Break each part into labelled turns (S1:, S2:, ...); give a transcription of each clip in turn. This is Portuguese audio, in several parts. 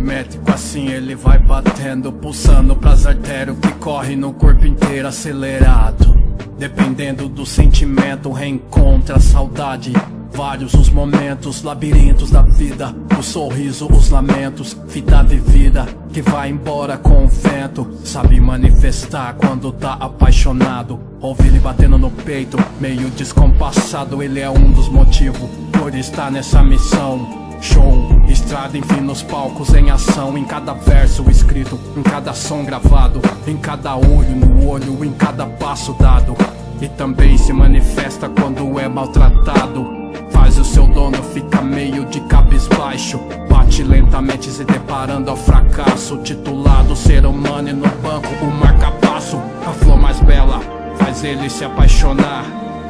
S1: hermético, assim ele vai batendo, pulsando pras artérias que corre no corpo inteiro acelerado. Dependendo do sentimento, reencontra a saudade. Vários os momentos, labirintos da vida, o sorriso, os lamentos, vida vivida que vai embora com o vento. Sabe manifestar quando tá apaixonado. Ouvi ele batendo no peito, meio descompassado. Ele é um dos motivos por estar nessa missão. Show, estrada, enfim, nos palcos em ação. Em cada verso escrito, em cada som gravado, em cada olho no olho, em cada passo dado. E também se manifesta quando é maltratado. Faz o seu dono ficar meio de cabisbaixo. Bate lentamente se deparando ao fracasso. Titulado ser humano e no banco o marca-passo. A flor mais bela faz ele se apaixonar.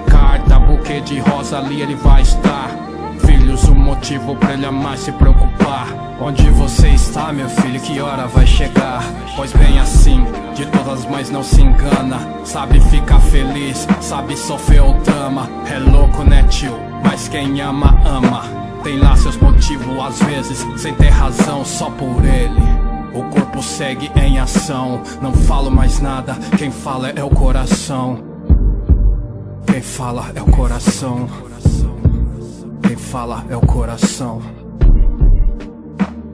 S1: Carta, buquê de rosa, ali ele vai estar. Filhos, o motivo pra ele mais se preocupar. Onde você está, meu filho, que hora vai chegar? Pois bem assim, de todas as mães não se engana. Sabe ficar feliz, sabe sofrer o drama. É louco, né, tio? Mas quem ama, ama. Tem lá seus motivos, às vezes, sem ter razão, só por ele. O corpo segue em ação. Não falo mais nada, quem fala é o coração. Quem fala é o coração. Quem fala é o coração.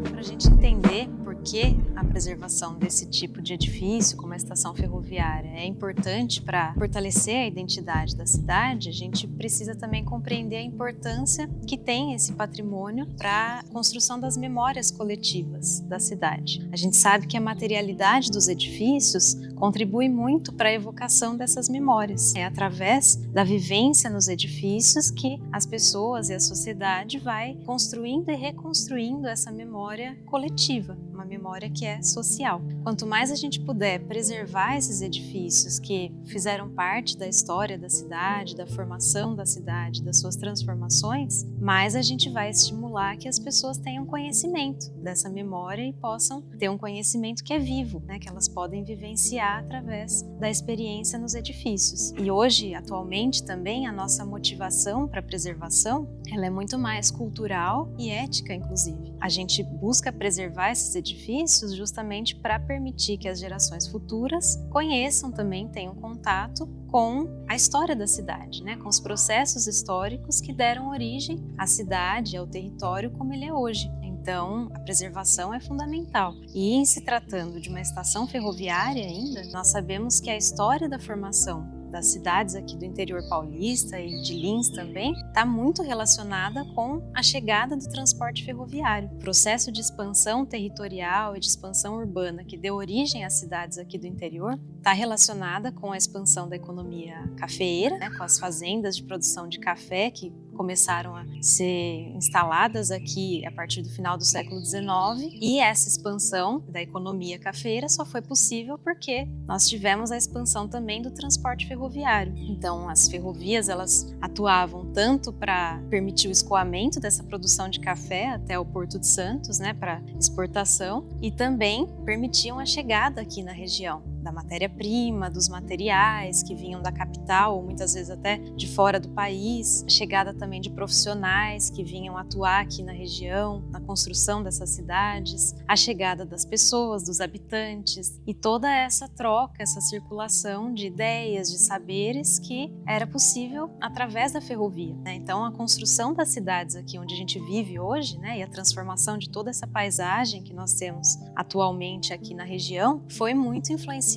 S2: Para a gente entender por que a preservação desse tipo de edifício, como a estação ferroviária, é importante para fortalecer a identidade da cidade, a gente precisa também compreender a importância que tem esse patrimônio para a construção das memórias coletivas da cidade. A gente sabe que a materialidade dos edifícios contribui muito para a evocação dessas memórias. É através da vivência nos edifícios que as pessoas e a sociedade vai construindo e reconstruindo essa memória coletiva, uma memória que é social. Quanto mais a gente puder preservar esses edifícios que fizeram parte da história da cidade, da formação da cidade, das suas transformações, mais a gente vai estimular que as pessoas tenham conhecimento dessa memória e possam ter um conhecimento que é vivo, né, que elas podem vivenciar através da experiência nos edifícios. E hoje, atualmente, também a nossa motivação para a preservação, ela é muito mais cultural e ética, inclusive. A gente busca preservar esses edifícios justamente para permitir que as gerações futuras conheçam também, tenham contato com a história da cidade, né? Com os processos históricos que deram origem à cidade, ao território como ele é hoje. Então, a preservação é fundamental. E em se tratando de uma estação ferroviária ainda, nós sabemos que a história da formação das cidades aqui do interior paulista e de Lins também, está muito relacionada com a chegada do transporte ferroviário. O processo de expansão territorial e de expansão urbana que deu origem às cidades aqui do interior está relacionada com a expansão da economia cafeeira, né, com as fazendas de produção de café que começaram a ser instaladas aqui a partir do final do século XIX, e essa expansão da economia cafeeira só foi possível porque nós tivemos a expansão também do transporte ferroviário. Então, as ferrovias, elas atuavam tanto para permitir o escoamento dessa produção de café até o Porto de Santos, né, para exportação, e também permitiam a chegada aqui na região da matéria-prima, dos materiais que vinham da capital, ou muitas vezes até de fora do país, a chegada também de profissionais que vinham atuar aqui na região, na construção dessas cidades, a chegada das pessoas, dos habitantes, e toda essa troca, essa circulação de ideias, de saberes que era possível através da ferrovia, né? Então, a construção das cidades aqui onde a gente vive hoje, né, e a transformação de toda essa paisagem que nós temos atualmente aqui na região foi muito influenciada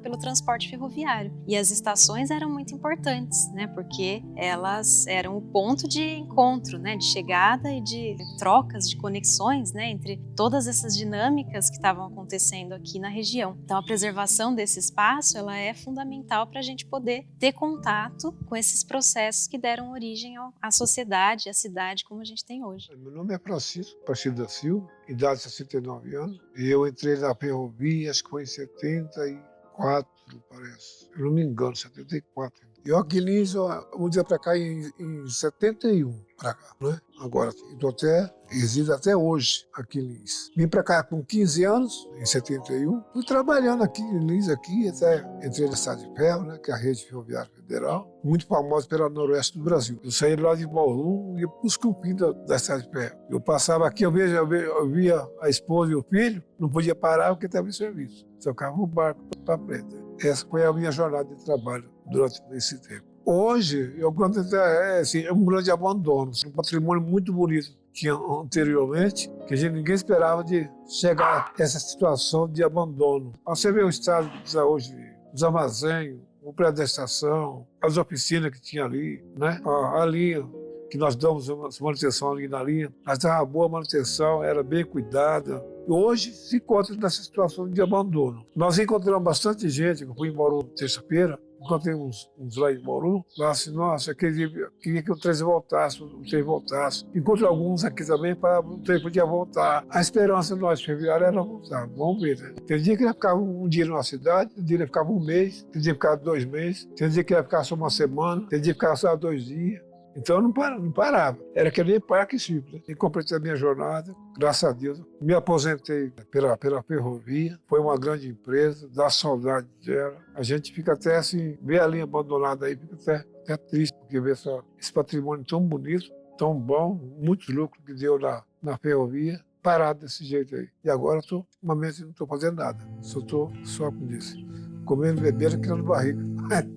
S2: pelo transporte ferroviário. E as estações eram muito importantes, né, porque elas eram o ponto de encontro, né, de chegada e de trocas, de conexões, né, entre todas essas dinâmicas que estavam acontecendo aqui na região. Então, a preservação desse espaço, ela é fundamental para a gente poder ter contato com esses processos que deram origem à sociedade, à cidade como a gente tem hoje.
S3: Meu nome é Francisco da Silva, idade 69 anos, e eu entrei na ferrovia, acho que foi em 74, parece. Eu não me engano, 74. Eu aqui em Lins, um dia para cá em 71, para cá, né? Agora, resido até hoje aqui em Lins. Vim para cá com 15 anos, em 71. Fui trabalhando aqui em Lins, até entrei na Estrada de Ferro, né? Que é a rede ferroviária federal, muito famosa pela noroeste do Brasil. Eu saí lá de Bauru e ia para os Campinhos da Estrada de Ferro. Eu passava aqui, eu via a esposa e o filho, não podia parar porque estava em serviço. Tocava um barco para frente. Essa foi a minha jornada de trabalho durante esse tempo. Hoje, é um grande abandono, um patrimônio muito bonito que tinha anteriormente, que ninguém esperava de chegar a essa situação de abandono. Você vê o estado que está hoje, os armazéns, o prédio da estação, as oficinas que tinha ali, né? A linha, que nós damos manutenção ali na linha, mas dava uma boa manutenção, era bem cuidada. Hoje se encontra nessa situação de abandono. Nós encontramos bastante gente, eu fui em Bauru terça-feira, encontrei uns lá em Bauru, lá assim, nossa, eu queria que o trem voltasse. Encontrei alguns aqui também para o trem podia voltar. A esperança nós, ferroviária, era voltar. Vamos ver, né? Tem dia que ele ficava um dia numa cidade, tem dia que ele ficava um mês, tem dia que ficava 2 meses, tem dia que ele ficava só uma semana, tem dia que ficava só 2 dias. Então eu não parava. Era que nem parque simples. E completei a minha jornada, graças a Deus. Me aposentei pela ferrovia. Foi uma grande empresa, dá saudade dela. A gente fica até assim, vê a linha abandonada aí, fica até triste, porque vê esse patrimônio tão bonito, tão bom, muitos lucros que deu na ferrovia, parado desse jeito aí. E agora ultimamente não estou fazendo nada. Só como disse, comendo, bebendo, criando barriga. Né?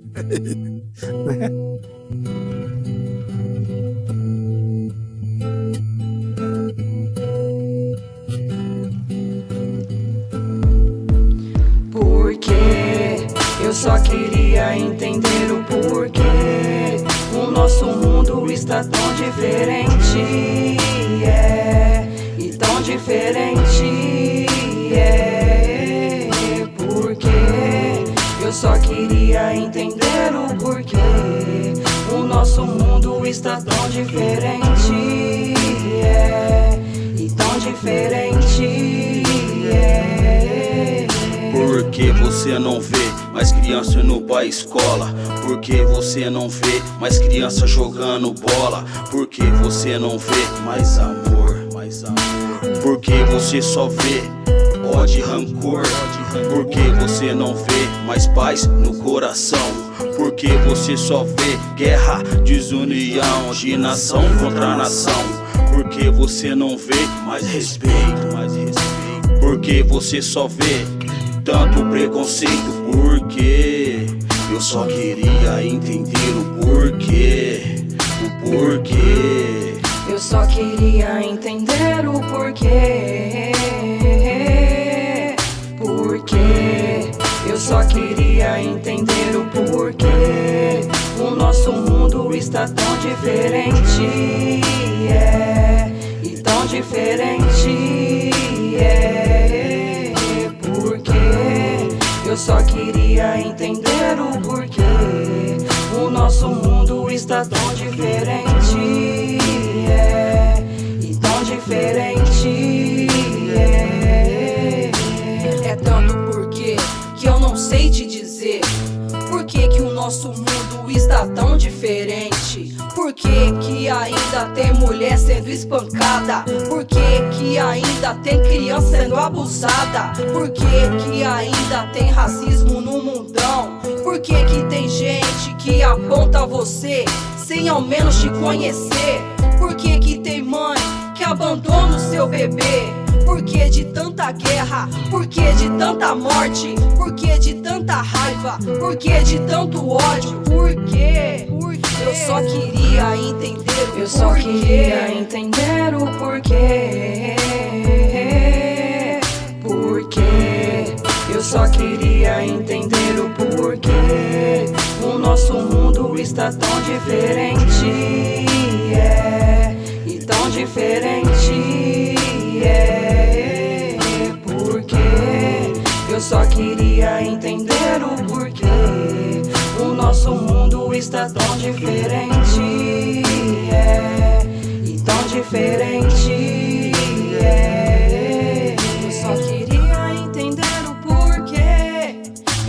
S4: Eu só queria entender o porquê o nosso mundo está tão diferente, e tão diferente, porque eu só queria entender o porquê o nosso mundo está tão diferente, e tão diferente,
S5: Por que você não vê mais criança indo pra escola? Por que você não vê mais criança jogando bola? Por que você não vê mais amor? Por que você só vê ódio e rancor? Por que você não vê mais paz no coração? Por que você só vê guerra, desunião, de nação contra nação? Por que você não vê mais respeito? Por que você só vê tanto preconceito? Porque eu só queria entender o porquê.
S4: Eu só queria entender o porquê. Eu só queria entender o porquê o nosso mundo está tão diferente, e tão diferente, Eu só queria entender o porquê o nosso mundo está tão diferente, e tão diferente, É tanto porquê que eu não sei te dizer. Por que que o nosso mundo está tão diferente? Por que que ainda tem mulher sendo espancada? Por que que ainda tem criança sendo abusada? Por que que ainda tem racismo no mundão? Por que que tem gente que aponta você sem ao menos te conhecer? Por que que tem mãe que abandona o seu bebê? Por que de tanta guerra? Por que de tanta morte? Por que de tanta raiva? Por que de tanto ódio? Por quê? Eu só queria entender o porquê. Eu só queria entender o porquê. Eu só queria entender o porquê o nosso mundo está tão diferente, e tão diferente, Eu só queria entender o porquê o nosso mundo está tão diferente, e tão diferente, Eu só queria entender o porquê.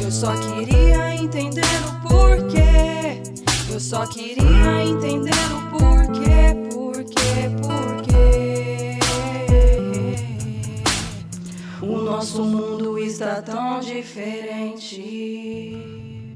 S4: Eu só queria entender o porquê. entendendo por quê. O nosso mundo está tão diferente.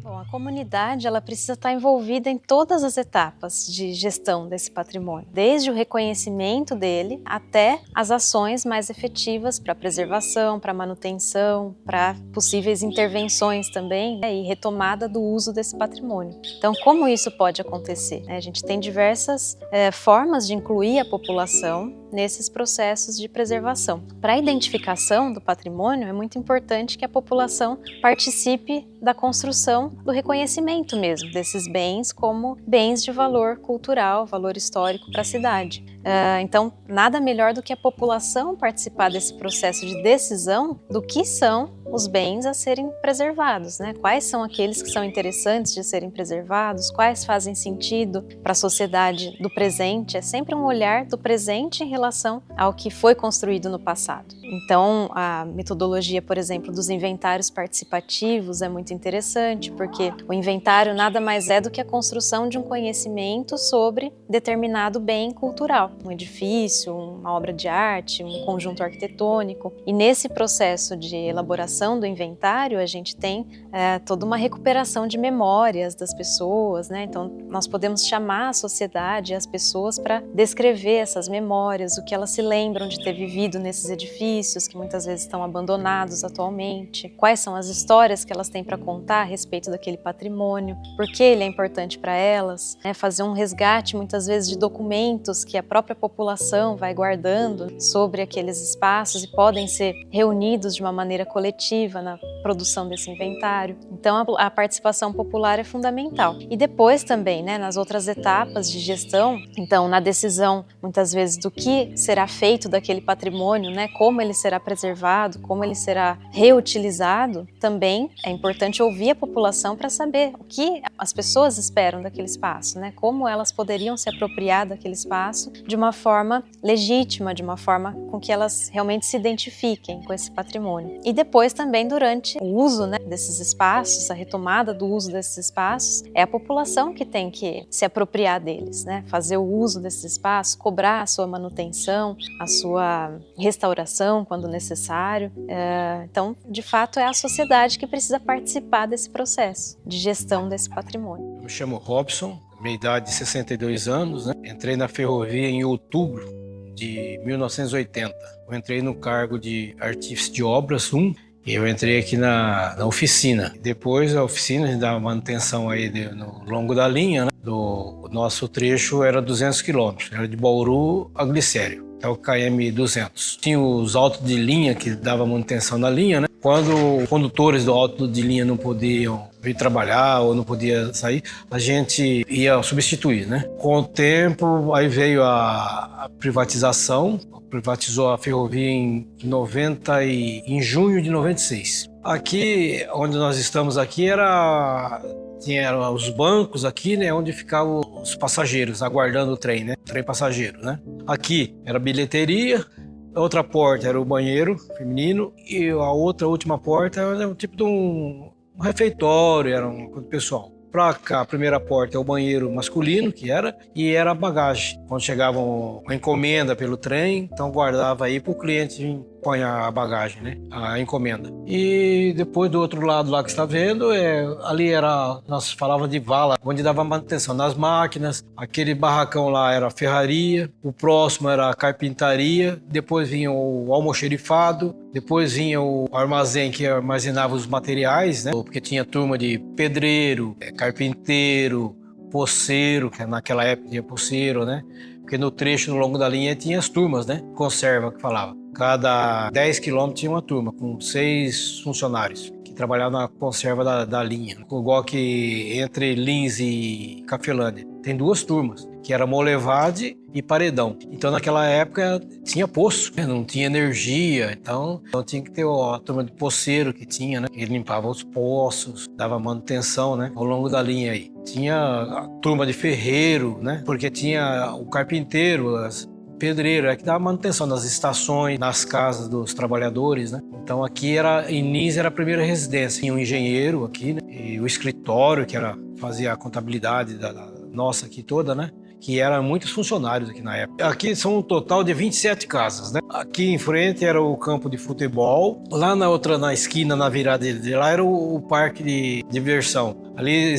S2: Bom, a comunidade ela precisa estar envolvida em todas as etapas de gestão desse patrimônio, desde o reconhecimento dele até as ações mais efetivas para preservação, para manutenção, para possíveis intervenções também, né, e retomada do uso desse patrimônio. Então, como isso pode acontecer? A gente tem diversas formas de incluir a população nesses processos de preservação. Para a identificação do patrimônio, é muito importante que a população participe da construção do reconhecimento mesmo desses bens como bens de valor cultural, valor histórico para a cidade. Então, nada melhor do que a população participar desse processo de decisão do que são os bens a serem preservados, né? Quais são aqueles que são interessantes de serem preservados, quais fazem sentido para a sociedade do presente. É sempre um olhar do presente em relação ao que foi construído no passado. Então, a metodologia, por exemplo, dos inventários participativos é muito interessante, porque o inventário nada mais é do que a construção de um conhecimento sobre determinado bem cultural, um edifício, uma obra de arte, um conjunto arquitetônico. E nesse processo de elaboração do inventário, a gente tem toda uma recuperação de memórias das pessoas, né? Então, nós podemos chamar a sociedade, as pessoas, para descrever essas memórias, o que elas se lembram de ter vivido nesses edifícios, que muitas vezes estão abandonados atualmente, quais são as histórias que elas têm para contar a respeito daquele patrimônio, por que ele é importante para elas, né? Fazer um resgate, muitas vezes, de documentos que a própria população vai guardando sobre aqueles espaços e podem ser reunidos de uma maneira coletiva na produção desse inventário. Então, a participação popular é fundamental. E depois também, né, nas outras etapas de gestão, então, na decisão, muitas vezes, do que será feito daquele patrimônio, né, como ele será preservado, como ele será reutilizado, também é importante ouvir a população para saber o que as pessoas esperam daquele espaço, né, como elas poderiam se apropriar daquele espaço de uma forma legítima, de uma forma com que elas realmente se identifiquem com esse patrimônio. E depois também durante o uso, né, desses espaços, a retomada do uso desses espaços, é a população que tem que se apropriar deles, né, fazer o uso desses espaços, cobrar a sua manutenção, a sua restauração quando necessário. Então, de fato, é a sociedade que precisa participar desse processo de gestão desse patrimônio.
S6: Eu me chamo Robson, minha idade de 62 anos, né? Entrei na ferrovia em outubro de 1980. Eu entrei no cargo de artífice de obras 1 e eu entrei aqui na oficina. Depois a oficina, a gente dava manutenção aí no longo da linha, né? O nosso trecho era 200 quilômetros, era de Bauru a Glicério, até o KM 200. Tinha os autos de linha que dava manutenção na linha, né? Quando condutores do auto de linha não podiam vir trabalhar ou não podia sair, a gente ia substituir, né? Com o tempo, aí veio a privatização, privatizou a ferrovia em junho de 96. Aqui, onde nós estamos aqui, tinha os bancos aqui, né, onde ficavam os passageiros aguardando o trem, né? Trem passageiro, né? Aqui era bilheteria. A outra porta era o banheiro feminino e a última porta era um tipo de um refeitório, era um coisa pessoal. Pra cá, a primeira porta é o banheiro masculino, e era a bagagem. Quando chegava uma encomenda pelo trem, então guardava aí para o cliente vir põe a bagagem, né? A encomenda. E depois do outro lado lá que você está vendo, ali nós falávamos de vala, onde dava manutenção nas máquinas. Aquele barracão lá era a ferraria, o próximo era a carpintaria, depois vinha o almoxerifado, depois vinha o armazém que armazenava os materiais, né? Porque tinha turma de pedreiro, carpinteiro, poceiro, que naquela época tinha poceiro, né? Porque no trecho, no longo da linha, tinha as turmas, né? Conserva, que falava. Cada 10 quilômetros tinha uma turma, com 6 funcionários, que trabalhavam na conserva da linha. Igual que entre Lins e Cafelândia, tem 2 turmas, que era Molevade e Paredão. Então, naquela época, tinha poço, né? Não tinha energia, então tinha que ter a turma de poceiro que tinha, né? Ele limpava os poços, dava manutenção, né? Ao longo da linha aí. Tinha a turma de ferreiro, né? Porque tinha o carpinteiro, pedreiro, que dava manutenção nas estações, nas casas dos trabalhadores, né? Então aqui em Lins era a primeira residência. Tinha um engenheiro aqui, né? E o escritório, que fazia a contabilidade nossa aqui toda, né? Que eram muitos funcionários aqui na época. Aqui são um total de 27 casas, né? Aqui em frente era o campo de futebol, lá na esquina, na virada de lá, era o parque de diversão. Ali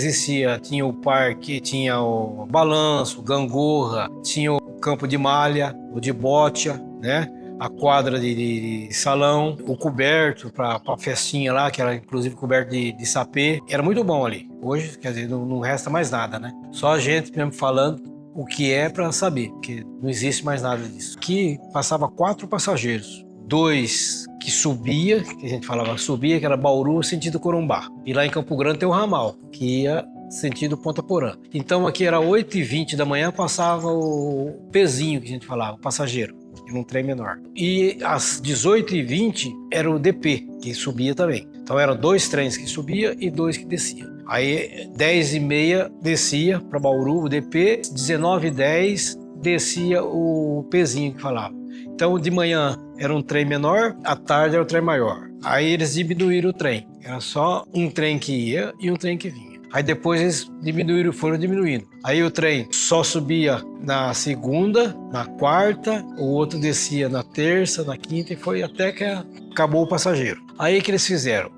S6: tinha o parque, tinha o balanço, gangorra, tinha o campo de malha, o de bocha, né? A quadra de salão, o coberto para festinha lá, que era inclusive coberto de sapê. Era muito bom ali. Hoje, quer dizer, não resta mais nada, né? Só a gente mesmo falando o que é para saber, porque não existe mais nada disso. Aqui passava 4 passageiros, 2 que subia, que a gente falava subia, que era Bauru, sentido Corumbá. E lá em Campo Grande tem o ramal, que ia sentido Ponta Porã. Então aqui era 8h20 da manhã, passava o pezinho, que a gente falava, o passageiro, num trem menor. E às 18h20 era o DP, que subia também. Então eram 2 trens que subia e 2 que descia. Aí 10h30 descia para Bauru o DP, 19h10 descia o pezinho que falava. Então de manhã era um trem menor, à tarde era o trem maior. Aí eles diminuíram o trem. Era só um trem que ia e um trem que vinha. Aí depois eles foram diminuindo. Aí o trem só subia na segunda, na quarta, o outro descia na terça, na quinta e foi até que acabou o passageiro. Aí que eles fizeram?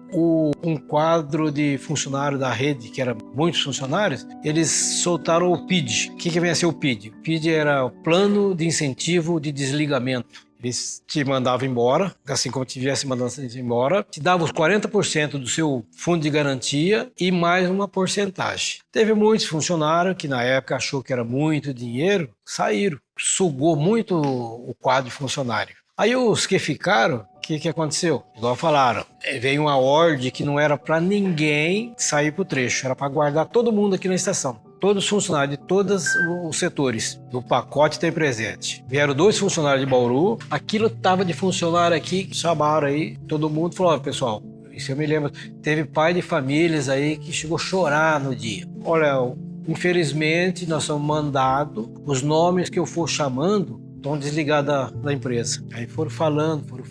S6: Um quadro de funcionário da rede, que era muitos funcionários, eles soltaram o PID. O que vem a ser o PID? O PID era o Plano de Incentivo de Desligamento. Eles te mandavam embora, assim como tivesse mandando embora, te davam os 40% do seu fundo de garantia e mais uma porcentagem. Teve muitos funcionários que na época achou que era muito dinheiro, saíram, sugou muito o quadro de funcionário. Aí os que ficaram, o que aconteceu? Igual falaram, veio uma ordem que não era para ninguém sair pro trecho, era para guardar todo mundo aqui na estação. Todos os funcionários de todos os setores do pacote tem presente. Vieram 2 funcionários de Bauru, aquilo estava de funcionário aqui, chamaram aí, todo mundo falou, pessoal, isso eu me lembro, teve pai de famílias aí que chegou a chorar no dia. Olha, infelizmente nós somos mandados, os nomes que eu for chamando estão desligados da empresa. Aí foram falando.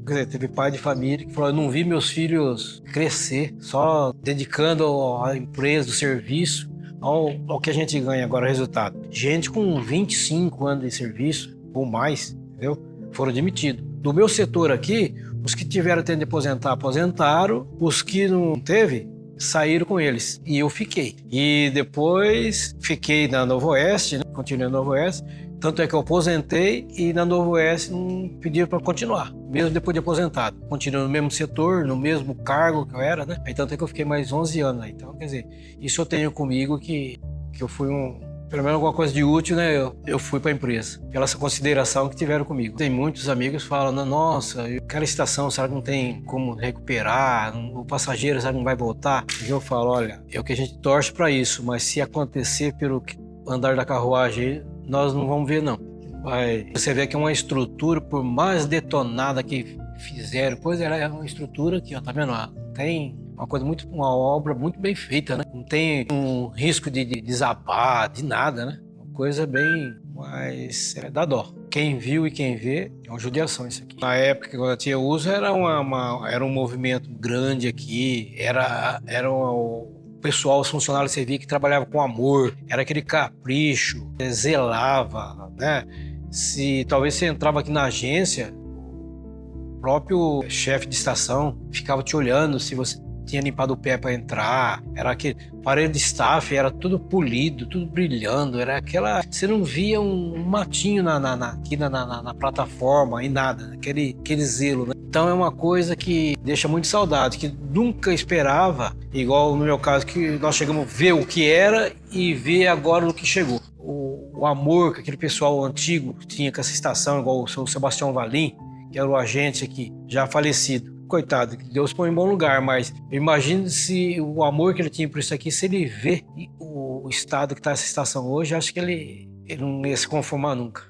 S6: Quer dizer, teve pai de família que falou, eu não vi meus filhos crescer, só dedicando à empresa, do serviço, ao que a gente ganha agora, o resultado. Gente com 25 anos de serviço, ou mais, entendeu? Foram demitidos. Do meu setor aqui, os que tiveram tempo de aposentar, aposentaram, os que não teve, saíram com eles. E eu fiquei. E depois fiquei na Novo Oeste, né? Continuei na Novo Oeste. Tanto é que eu aposentei e na Novo Oeste não pediram para continuar, mesmo depois de aposentado. Continuei no mesmo setor, no mesmo cargo que eu era, né? Aí tanto é que eu fiquei mais 11 anos aí. Então, quer dizer, isso eu tenho comigo que eu fui pelo menos alguma coisa de útil, né? Eu fui para a empresa, pela essa consideração que tiveram comigo. Tem muitos amigos que falam, nossa, aquela estação, será que não tem como recuperar? O passageiro, será que não vai voltar? E eu falo, olha, é o que a gente torce para isso, mas se acontecer pelo andar da carruagem, nós não vamos ver, não. Você vê que é uma estrutura, por mais detonada que fizeram, ela é uma estrutura que, ó, tá vendo? Tem uma obra muito bem feita, né? Não tem um risco de desabar, de nada, né? Uma coisa bem, mas dá dó. Quem viu e quem vê, é uma judiação isso aqui. Na época que eu tinha uso, era um movimento grande aqui, o pessoal, os funcionários você via que trabalhava com amor, era aquele capricho, zelava, né? Talvez você entrava aqui na agência, o próprio chefe de estação ficava te olhando se você tinha limpado o pé para entrar, era aquele parede de staff, era tudo polido, tudo brilhando, era aquela, você não via um matinho aqui na plataforma e nada, aquele zelo, né? Então é uma coisa que deixa muito saudade, que nunca esperava, igual no meu caso, que nós chegamos a ver o que era e ver agora o que chegou. O amor que aquele pessoal antigo tinha com essa estação, igual o seu Sebastião Valim, que era o agente aqui, já falecido. Coitado, que Deus põe em bom lugar, mas imagine se o amor que ele tinha por isso aqui, se ele vê o estado que está essa estação hoje, acho que ele não ia se conformar nunca.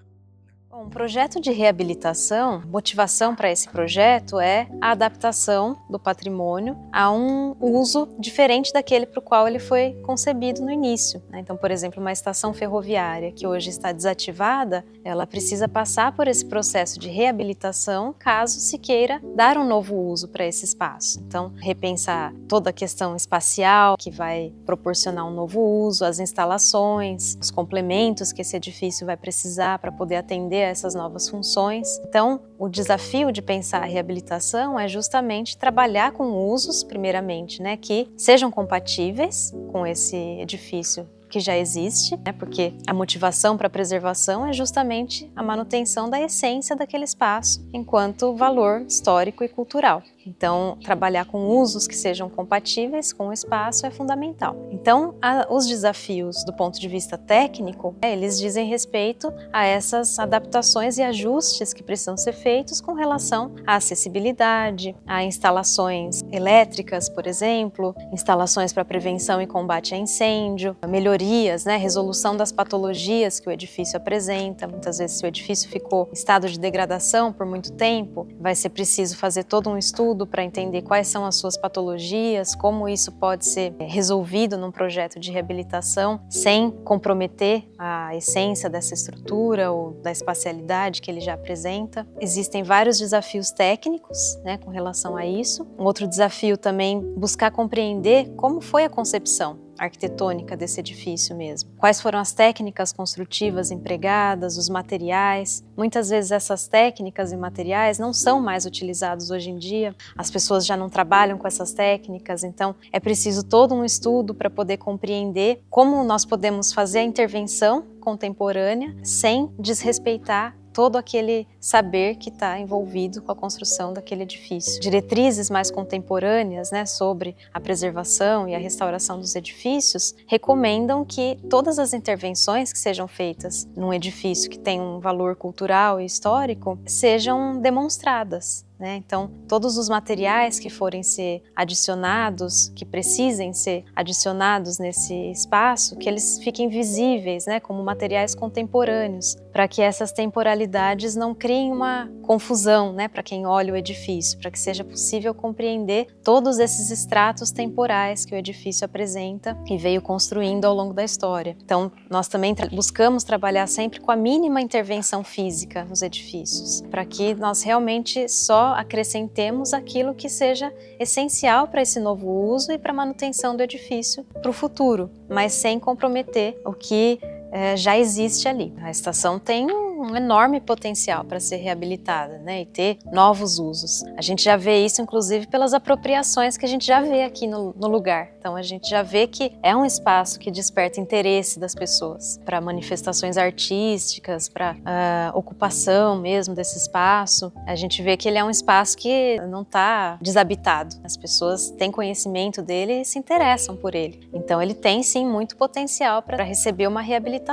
S2: Bom, Um projeto de reabilitação, motivação para esse projeto é a adaptação do patrimônio a um uso diferente daquele para o qual ele foi concebido no início. Então, por exemplo, uma estação ferroviária que hoje está desativada, ela precisa passar por esse processo de reabilitação caso se queira dar um novo uso para esse espaço. Então, repensar toda a questão espacial que vai proporcionar um novo uso, as instalações, os complementos que esse edifício vai precisar para poder atender a essas novas funções. Então, o desafio de pensar a reabilitação é justamente trabalhar com usos, primeiramente, que sejam compatíveis com esse edifício que já existe, porque a motivação para a preservação é justamente a manutenção da essência daquele espaço enquanto valor histórico e cultural. Então, trabalhar com usos que sejam compatíveis com o espaço é fundamental. Então, os desafios do ponto de vista técnico, eles dizem respeito a essas adaptações e ajustes que precisam ser feitos com relação à acessibilidade, a instalações elétricas, por exemplo, instalações para prevenção e combate a incêndio, melhorias, resolução das patologias que o edifício apresenta. Muitas vezes, se o edifício ficou em estado de degradação por muito tempo, vai ser preciso fazer todo um estudo para entender quais são as suas patologias, como isso pode ser resolvido num projeto de reabilitação sem comprometer a essência dessa estrutura ou da espacialidade que ele já apresenta. Existem vários desafios técnicos, com relação a isso. Um outro desafio também, buscar compreender como foi a concepção arquitetônica desse edifício mesmo. Quais foram as técnicas construtivas empregadas, os materiais. Muitas vezes essas técnicas e materiais não são mais utilizados hoje em dia, as pessoas já não trabalham com essas técnicas, então é preciso todo um estudo para poder compreender como nós podemos fazer a intervenção contemporânea sem desrespeitar todo aquele saber que está envolvido com a construção daquele edifício. Diretrizes mais contemporâneas, sobre a preservação e a restauração dos edifícios recomendam que todas as intervenções que sejam feitas num edifício que tem um valor cultural e histórico sejam demonstradas. Então, todos os materiais que forem ser adicionados, que precisem ser adicionados nesse espaço, que eles fiquem visíveis, como materiais contemporâneos, para que essas temporalidades não criem uma confusão, para quem olha o edifício, para que seja possível compreender todos esses estratos temporais que o edifício apresenta e veio construindo ao longo da história. Então, nós também buscamos trabalhar sempre com a mínima intervenção física nos edifícios, para que nós realmente só acrescentemos aquilo que seja essencial para esse novo uso e para a manutenção do edifício para o futuro, mas sem comprometer o que já existe ali. A estação tem um enorme potencial para ser reabilitada, e ter novos usos. A gente já vê isso, inclusive, pelas apropriações que a gente já vê aqui no lugar. Então, a gente já vê que é um espaço que desperta interesse das pessoas para manifestações artísticas, para ocupação mesmo desse espaço. A gente vê que ele é um espaço que não está desabitado. As pessoas têm conhecimento dele e se interessam por ele. Então, ele tem, sim, muito potencial para receber uma reabilitação.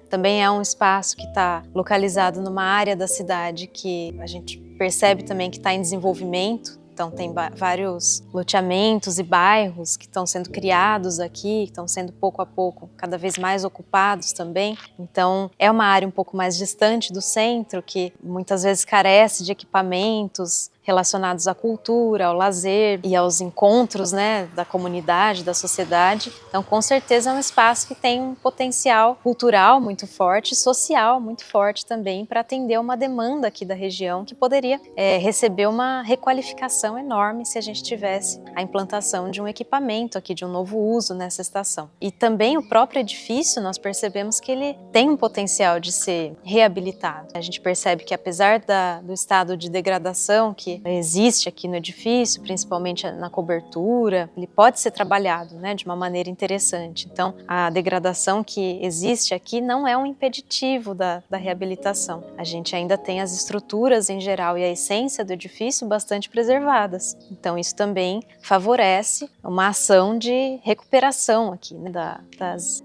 S2: Também é um espaço que está localizado numa área da cidade que a gente percebe também que está em desenvolvimento. Então, tem vários loteamentos e bairros que estão sendo criados aqui, que estão sendo pouco a pouco cada vez mais ocupados também. Então, é uma área um pouco mais distante do centro, que muitas vezes carece de equipamentos relacionados à cultura, ao lazer e aos encontros da comunidade, da sociedade. Então, com certeza, é um espaço que tem um potencial cultural muito forte, social muito forte também, para atender uma demanda aqui da região que poderia receber uma requalificação enorme se a gente tivesse a implantação de um equipamento aqui, de um novo uso nessa estação. E também o próprio edifício, nós percebemos que ele tem um potencial de ser reabilitado. A gente percebe que, apesar do estado de degradação que existe aqui no edifício, principalmente na cobertura, ele pode ser trabalhado de uma maneira interessante. Então, a degradação que existe aqui não é um impeditivo da reabilitação. A gente ainda tem as estruturas em geral e a essência do edifício bastante preservadas. Então, isso também favorece uma ação de recuperação aqui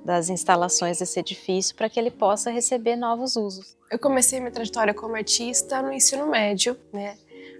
S2: das instalações desse edifício para que ele possa receber novos usos.
S7: Eu comecei minha trajetória como artista no ensino médio,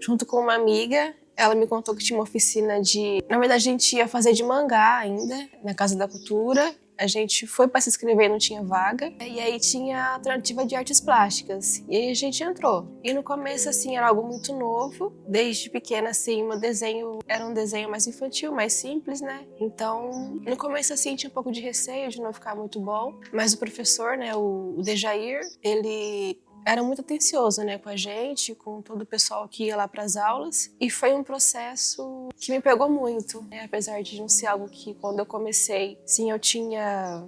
S7: junto com uma amiga. Ela me contou que tinha uma oficina na verdade, a gente ia fazer de mangá ainda, na Casa da Cultura. A gente foi para se inscrever e não tinha vaga. E aí tinha a alternativa de artes plásticas. E aí a gente entrou. E no começo, assim, era algo muito novo. Desde pequena, assim, meu desenho era um desenho mais infantil, mais simples, né? Então, no começo, assim, tinha um pouco de receio de não ficar muito bom. Mas o professor, né, o Dejair, ele era muito atencioso, né, com a gente, com todo o pessoal que ia lá para as aulas. E foi um processo que me pegou muito, né? Apesar de não ser algo que, quando eu comecei, sim, eu tinha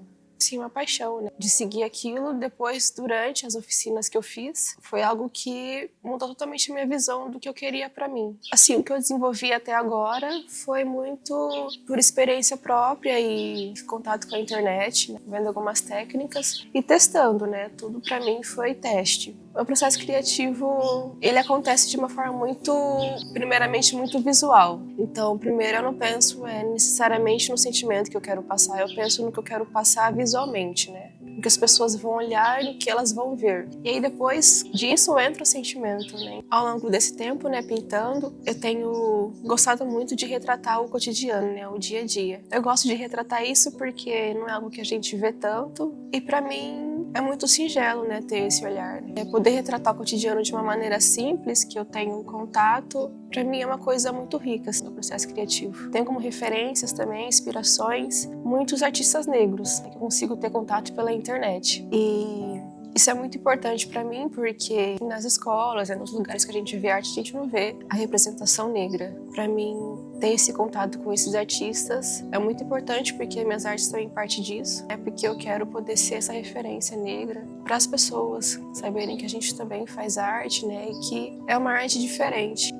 S7: uma paixão, né, de seguir aquilo. Depois, durante as oficinas que eu fiz, foi algo que mudou totalmente a minha visão do que eu queria para mim. Assim, o que eu desenvolvi até agora foi muito por experiência própria e contato com a internet, né, vendo algumas técnicas e testando, né? Tudo para mim foi teste. O processo criativo, ele acontece de uma forma primeiramente muito visual. Então, primeiro eu não penso necessariamente no sentimento que eu quero passar, eu penso no que eu quero passar visualmente, né? No que as pessoas vão olhar e no que elas vão ver. E aí depois disso entra o sentimento, né? Ao longo desse tempo, né, pintando, eu tenho gostado muito de retratar o cotidiano, né, o dia a dia. Eu gosto de retratar isso porque não é algo que a gente vê tanto e para mim é muito singelo, né, ter esse olhar, né? Poder retratar o cotidiano de uma maneira simples, que eu tenho contato, para mim é uma coisa muito rica, assim, no processo criativo. Tenho como referências também, inspirações, muitos artistas negros, né, que eu consigo ter contato pela internet. E isso é muito importante para mim porque nas escolas, né, nos lugares que a gente vê arte, a gente não vê a representação negra. Para mim, ter esse contato com esses artistas é muito importante porque minhas artes também parte disso. É porque eu quero poder ser essa referência negra para as pessoas saberem que a gente também faz arte, né, e que é uma arte diferente.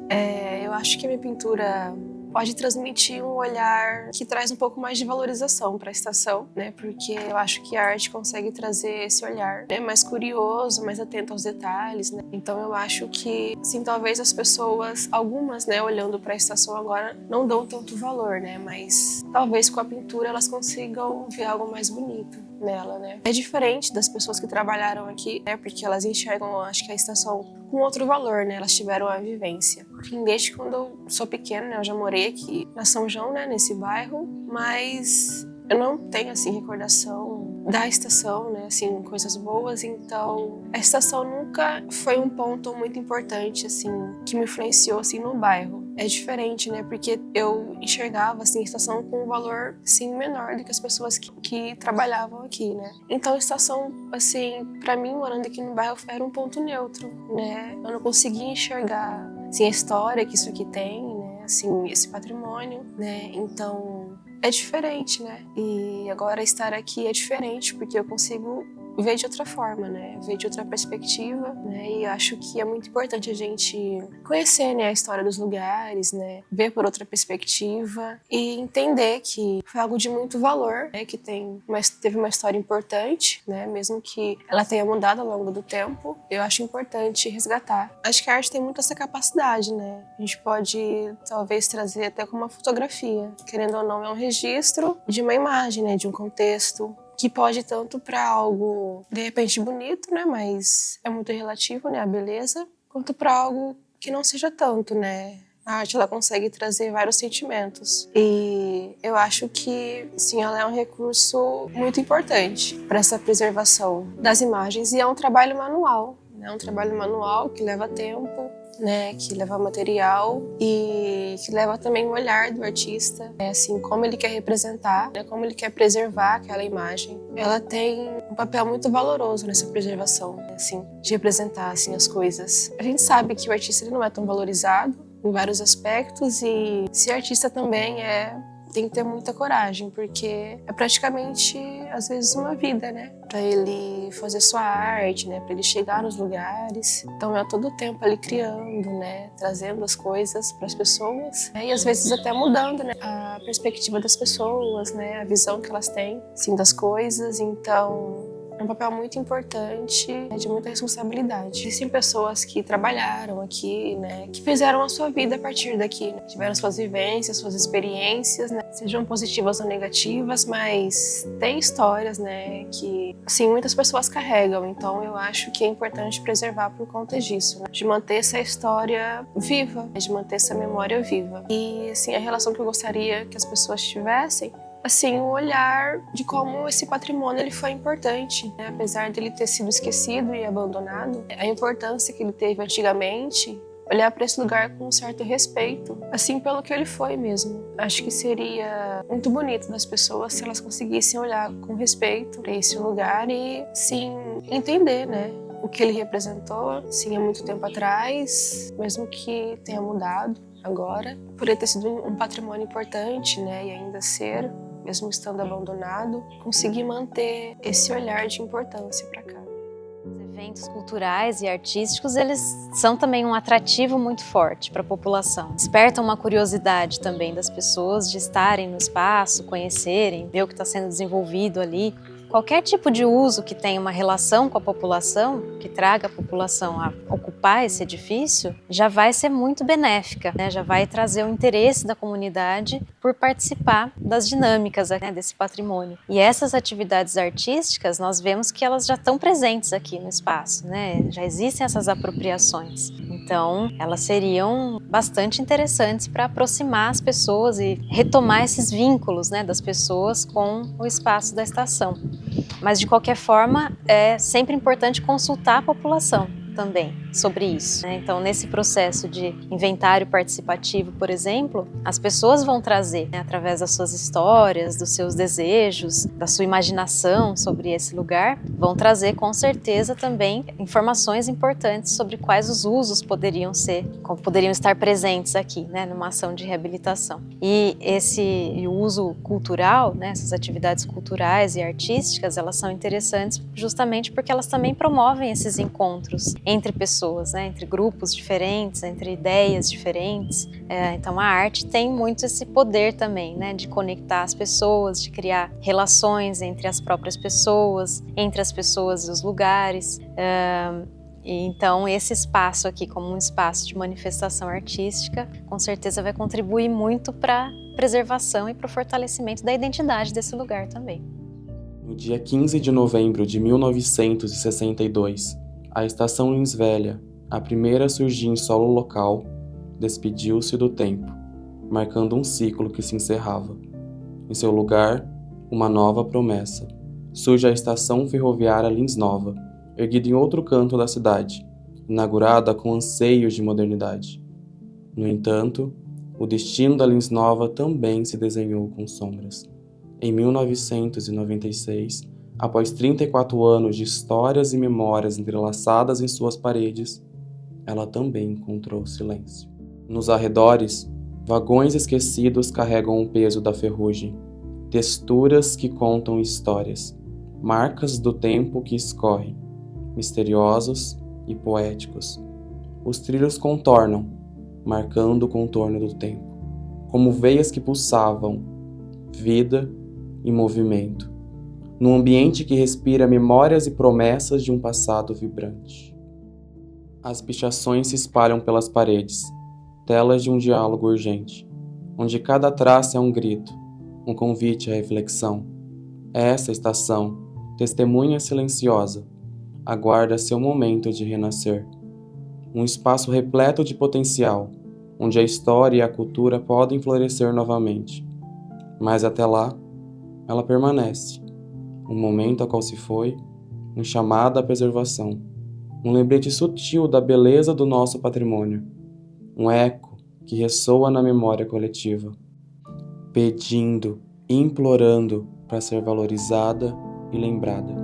S7: Eu acho que a minha pintura pode transmitir um olhar que traz um pouco mais de valorização para a estação, né? Porque eu acho que a arte consegue trazer esse olhar, né, mais curioso, mais atento aos detalhes, né? Então eu acho que, sim, talvez as pessoas, algumas, né, olhando para a estação agora, não dão tanto valor, né? Mas talvez com a pintura elas consigam ver algo mais bonito nela, né? É diferente das pessoas que trabalharam aqui, né? Porque elas enxergam, acho que a estação com outro valor, né? Elas tiveram a vivência. Desde quando eu sou pequena, né? Eu já morei aqui na São João, né? Nesse bairro, mas eu não tenho, assim, recordação da estação, né? Assim, coisas boas. Então, a estação nunca foi um ponto muito importante, assim, que me influenciou, assim, no bairro. É diferente, né? Porque eu enxergava, assim, a estação com um valor, sim, menor do que as pessoas que trabalhavam aqui, né? Então, a estação, assim, pra mim, morando aqui no bairro, era um ponto neutro, né? Eu não conseguia enxergar, assim, a história que isso aqui tem, né? Assim, esse patrimônio, né? Então, é diferente, né? E agora estar aqui é diferente, porque eu consigo ver de outra forma, né? Ver de outra perspectiva, né? E acho que é muito importante a gente conhecer, né, a história dos lugares, né? Ver por outra perspectiva e entender que foi algo de muito valor, né? Que teve uma história importante, né? Mesmo que ela tenha mudado ao longo do tempo, eu acho importante resgatar. Acho que a arte tem muito essa capacidade, né? A gente pode, talvez, trazer até como uma fotografia. Querendo ou não, é um registro de uma imagem, né? De um contexto, que pode ir tanto para algo, de repente, bonito, né? Mas é muito relativo, né? A beleza. Quanto para algo que não seja tanto, né? A arte, ela consegue trazer vários sentimentos. E eu acho que, sim, ela é um recurso muito importante para essa preservação das imagens. E é um trabalho manual, né? Um trabalho manual que leva tempo, né, que leva material e que leva também o olhar do artista, né, assim, como ele quer representar, né, como ele quer preservar aquela imagem. Ela tem um papel muito valoroso nessa preservação, né, assim, de representar, assim, as coisas. A gente sabe que o artista, ele não é tão valorizado em vários aspectos e ser artista também tem que ter muita coragem, porque é praticamente, às vezes, uma vida, né? Pra ele fazer sua arte, né? Pra ele chegar nos lugares. Então, é todo o tempo ali criando, né? Trazendo as coisas pras pessoas. Né? E, às vezes, até mudando, né? A perspectiva das pessoas, né? A visão que elas têm, assim, das coisas. Então, é um papel muito importante, né, de muita responsabilidade. Existem pessoas que trabalharam aqui, né, que fizeram a sua vida a partir daqui, né, tiveram suas vivências, suas experiências, né, sejam positivas ou negativas, mas tem histórias, né, que, assim, muitas pessoas carregam. Então, eu acho que é importante preservar por conta disso, né, de manter essa história viva, de manter essa memória viva. E, assim, a relação que eu gostaria que as pessoas tivessem assim, o olhar de como esse patrimônio ele foi importante, né? Apesar dele ter sido esquecido e abandonado, a importância que ele teve antigamente, olhar para esse lugar com um certo respeito, assim pelo que ele foi mesmo. Acho que seria muito bonito das pessoas se elas conseguissem olhar com respeito para esse lugar e, sim, entender, né? O que ele representou, sim, há muito tempo atrás, mesmo que tenha mudado agora, por ele ter sido um patrimônio importante, né? E ainda ser, mesmo estando abandonado, conseguir manter esse olhar de importância para cá.
S2: Os eventos culturais e artísticos, eles são também um atrativo muito forte para a população. Despertam uma curiosidade também das pessoas de estarem no espaço, conhecerem, ver o que está sendo desenvolvido ali. Qualquer tipo de uso que tenha uma relação com a população, que traga a população a ocupar esse edifício, já vai ser muito benéfica, né? Já vai trazer o interesse da comunidade por participar das dinâmicas, né, desse patrimônio. E essas atividades artísticas, nós vemos que elas já estão presentes aqui no espaço, né? Já existem essas apropriações. Então, elas seriam bastante interessantes para aproximar as pessoas e retomar esses vínculos, né, das pessoas com o espaço da estação. Mas, de qualquer forma, é sempre importante consultar a população também sobre isso, né? Então, nesse processo de inventário participativo, por exemplo, as pessoas vão trazer, né, através das suas histórias, dos seus desejos, da sua imaginação sobre esse lugar, vão trazer com certeza também informações importantes sobre quais os usos poderiam estar presentes aqui, né, numa ação de reabilitação. E o uso cultural, né, essas atividades culturais e artísticas, elas são interessantes justamente porque elas também promovem esses encontros entre pessoas, né, entre grupos diferentes, entre ideias diferentes. Então a arte tem muito esse poder também, né, de conectar as pessoas, de criar relações entre as próprias pessoas, entre as pessoas e os lugares. Então esse espaço aqui, como um espaço de manifestação artística, com certeza vai contribuir muito para a preservação e para o fortalecimento da identidade desse lugar também.
S8: No dia 15 de novembro de 1962, a Estação Lins Velha, a primeira a surgir em solo local, despediu-se do tempo, marcando um ciclo que se encerrava. Em seu lugar, uma nova promessa. Surge a Estação Ferroviária Lins Nova, erguida em outro canto da cidade, inaugurada com anseios de modernidade. No entanto, o destino da Lins Nova também se desenhou com sombras. Em 1996, após 34 anos de histórias e memórias entrelaçadas em suas paredes, ela também encontrou silêncio. Nos arredores, vagões esquecidos carregam o peso da ferrugem, texturas que contam histórias, marcas do tempo que escorre, misteriosos e poéticos. Os trilhos contornam, marcando o contorno do tempo, como veias que pulsavam, vida e movimento, num ambiente que respira memórias e promessas de um passado vibrante. As pichações se espalham pelas paredes, telas de um diálogo urgente, onde cada traço é um grito, um convite à reflexão. Essa estação, testemunha silenciosa, aguarda seu momento de renascer. Um espaço repleto de potencial, onde a história e a cultura podem florescer novamente. Mas até lá, ela permanece. Um momento a qual se foi, um chamado à preservação, um lembrete sutil da beleza do nosso patrimônio, um eco que ressoa na memória coletiva, pedindo, implorando para ser valorizada e lembrada.